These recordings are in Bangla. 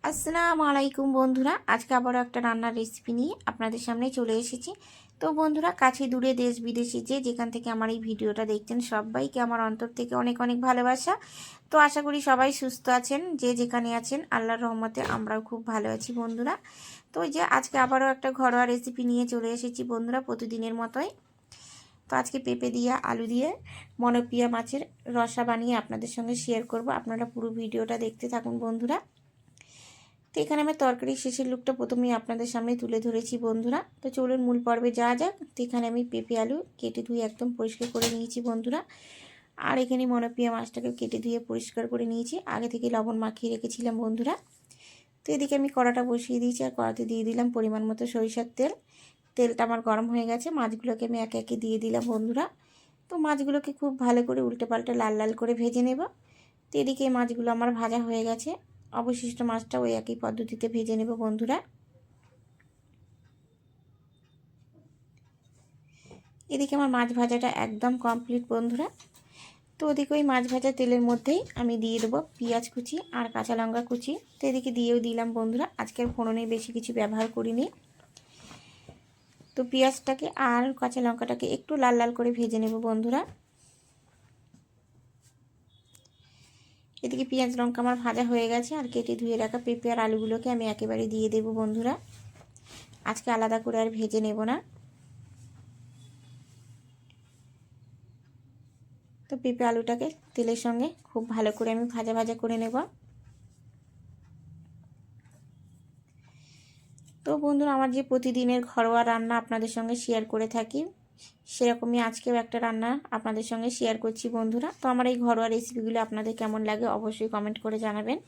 আসসালামু আলাইকুম বন্ধুরা, আজকে আবারও একটা রান্নার রেসিপি নিয়ে আপনাদের সামনে চলে এসেছি। তো বন্ধুরা, কাছে দূরে দেশ বিদেশে যে যেখান থেকে আমার এই ভিডিওটা দেখছেন সবাইকে আমার অন্তর থেকে অনেক অনেক ভালোবাসা। তো আশা করি সবাই সুস্থ আছেন, যে যেখানে আছেন আল্লাহর রহমতে আমরাও খুব ভালো আছি বন্ধুরা। তো ওই যে আজকে আবারও একটা ঘরোয়া রেসিপি নিয়ে চলে এসেছি বন্ধুরা, প্রতিদিনের মতোই। তো আজকে পেঁপে দিয়ে আলু দিয়ে মনোপিয়া মাছের রসা বানিয়ে আপনাদের সঙ্গে শেয়ার করব। আপনারা পুরো ভিডিওটা দেখতে থাকুন বন্ধুরা। তো এখানে আমি তরকারি শেষের লুকটা প্রথমেই আপনাদের সামনে তুলে ধরেছি বন্ধুরা। তো চলুন মূল পর্বে যাওয়া যাক। তো এখানে আমি পেঁপে আলু কেটে ধুয়ে একদম পরিষ্কার করে নিয়েছি বন্ধুরা। আর এখানে মনোপিয়া মাছটাকে কেটে ধুয়ে পরিষ্কার করে নিয়েছি, আগে থেকে লবণ মাখিয়ে রেখেছিলাম বন্ধুরা। তো এদিকে আমি কড়াটা বসিয়ে দিয়েছি, আর কড়াতে দিয়ে দিলাম পরিমাণ মতো সরিষার তেল। তেলটা আমার গরম হয়ে গেছে, মাছগুলোকে আমি একে একে দিয়ে দিলাম বন্ধুরা। তো মাছগুলোকে খুব ভালো করে উল্টে পাল্টে লাল লাল করে ভেজে নেব। তো এদিকে মাছগুলো আমার ভাজা হয়ে গেছে, অবশিষ্ট মাছটা ওই একই পদ্ধতিতে ভেজে নেব বন্ধুরা। এদিকে আমার মাছ ভাজাটা একদম কমপ্লিট বন্ধুরা। তো ওদিকে ওই মাছ ভাজা তেলের মধ্যেই আমি দিয়ে দেবো পেঁয়াজ কুচি আর কাঁচা লঙ্কা কুচি। তো এদিকে দিয়েও দিলাম বন্ধুরা, আজকের ফোড়নে বেশি কিছু ব্যবহার করিনি। তো পেঁয়াজটাকে আর কাঁচা লঙ্কাটাকে একটু লাল লাল করে ভেজে নেব বন্ধুরা। এদিকে পেঁয়াজ লঙ্কা আমার ভাজা হয়ে গেছে, আর কেটে ধুয়ে রাখা পেঁপে আর আলুগুলোকে আমি একেবারে দিয়ে দেব বন্ধুরা। আজকে আলাদা করে আর ভেজে নেব না। তো পেঁপে আলুটাকে তেলের সঙ্গে খুব ভালো করে আমি ভাজা ভাজা করে নেব। তো বন্ধুরা, আমার যে প্রতিদিনের ঘরোয়া রান্না আপনাদের সঙ্গে শেয়ার করে থাকি, সেরকমই আজকেও একটা রান্না আপনাদের সঙ্গে শেয়ার করছি বন্ধুরা। তো আমার এই ঘরোয়া রেসিপিগুলো আপনাদের কেমন লাগে অবশ্যই কমেন্ট করে জানাবেন।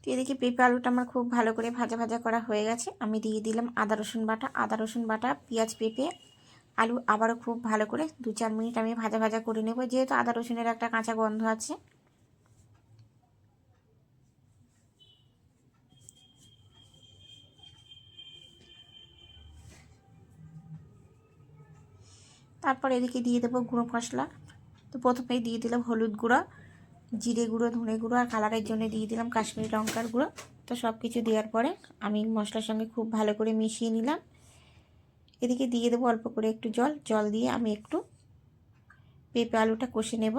তো এদিকে পেঁপে আলুটা আমার খুব ভালো করে ভাজা ভাজা করা হয়ে গেছে, আমি দিয়ে দিলাম আদা রসুন বাটা। আদা রসুন বাটা, পেঁয়াজ, পেঁপে, আলু আবারও খুব ভালো করে 2-4 মিনিট আমি ভাজা ভাজা করে নেব, যেহেতু আদা রসুনের একটা কাঁচা গন্ধ আছে। তারপর এদিকে দিয়ে দেবো গুঁড়ো মশলা। তো প্রথমেই দিয়ে দিলাম হলুদ গুঁড়ো, জিরে গুঁড়ো, ধনে গুঁড়ো, আর কালারের জন্য দিয়ে দিলাম কাশ্মীরি লঙ্কার গুঁড়ো। তো সব কিছু দেওয়ার পরে আমি মশলার সঙ্গে খুব ভালো করে মিশিয়ে নিলাম। এদিকে দিয়ে দেবো অল্প করে একটু জল। জল দিয়ে আমি একটু পেঁপে আলুটা কষে নেব।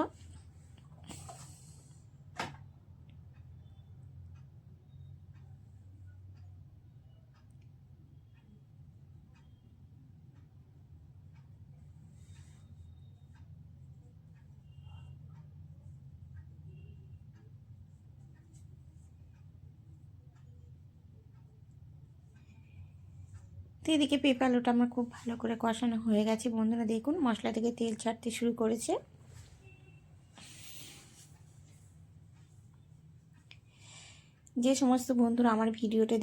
তো এদিকে পেঁপে আলুটা আমার খুব ভালো করে কষানো হয়ে গেছে বন্ধুরা। দেখুন মশলা থেকে তেল ছাড়তে শুরু করেছে। যে সমস্ত বন্ধুরা আমার ভিডিওটা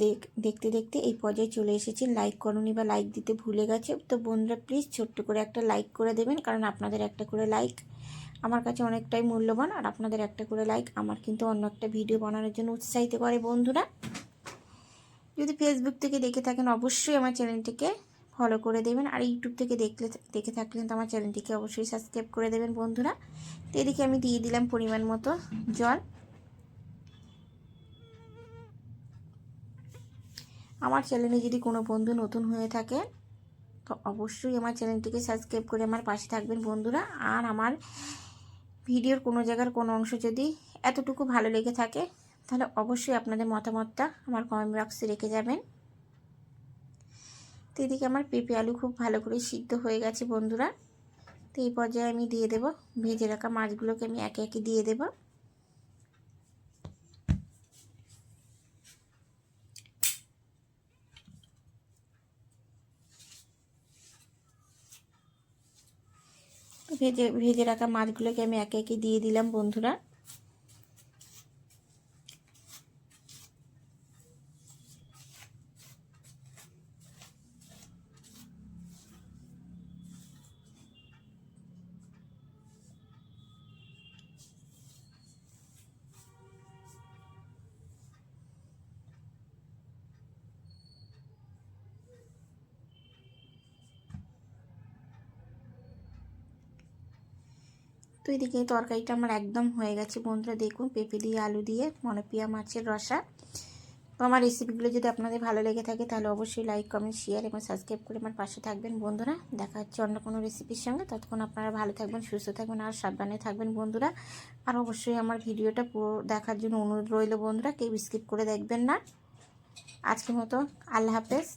দেখতে দেখতে এই পর্যায়ে চলে এসেছেন, লাইক করনি বা লাইক দিতে ভুলে গেছে, তো বন্ধুরা প্লিজ ছোট্ট করে একটা লাইক করে দেবেন, কারণ আপনাদের একটা করে লাইক আমার কাছে অনেকটাই মূল্যবান। আর আপনাদের একটা করে লাইক আমার কিন্তু অন্য একটা ভিডিও বানানোর জন্য উৎসাহিত করে বন্ধুরা। যদি ফেসবুক থেকে দেখে থাকেন অবশ্যই আমার চ্যানেলটিকে ফলো করে দেবেন, আর ইউটিউব থেকে দেখে থাকলেন তো আমার চ্যানেলটিকে অবশ্যই সাবস্ক্রাইব করে দেবেন বন্ধুরা। তো এদিকে আমি দিয়ে দিলাম পরিমাণ মতো জল। আমার চ্যানেলে যদি কোনো বন্ধু নতুন হয়ে থাকে তো অবশ্যই আমার চ্যানেলটিকে সাবস্ক্রাইব করে আমার পাশে থাকবেন বন্ধুরা। আর আমার ভিডিওর কোনো জায়গার কোনো অংশ যদি এতটুকু ভালো লেগে থাকে তাহলে অবশ্যই আপনাদের মতামতটা আমার কমেন্ট বক্সে রেখে যাবেন। তো এদিকে আমার পেঁপে আলু খুব ভালো করে সিদ্ধ হয়ে গেছে বন্ধুরা। তো এই পর্যায়ে আমি দিয়ে দেব ভেজে রাখা মাছগুলোকে, আমি একে একে দিয়ে দেব। ভেজে রাখা মাছগুলোকে আমি একে একে দিয়ে দিলাম বন্ধুরা। তো এদিকে তরকারিটা আমার একদম হয়ে গেছে বন্ধুরা। দেখুন পেঁপে দিয়ে আলু দিয়ে মনোপিয়া মাছের রসা। তো আমার রেসিপিগুলো যদি আপনাদের ভালো লেগে থাকে তাহলে অবশ্যই লাইক কমেন্ট শেয়ার এবং সাবস্ক্রাইব করে আমার পাশে থাকবেন বন্ধুরা। দেখা হচ্ছে অন্য কোনো রেসিপির সঙ্গে। ততক্ষণ আপনারা ভালো থাকবেন, সুস্থ থাকবেন আর সাবধানে থাকবেন বন্ধুরা। আর অবশ্যই আমার ভিডিওটা পুরো দেখার জন্য অনুরোধ রইল বন্ধুরা, কেউ স্কিপ করে দেখবেন না। আজকের মতো আল্লাহ হাফেজ।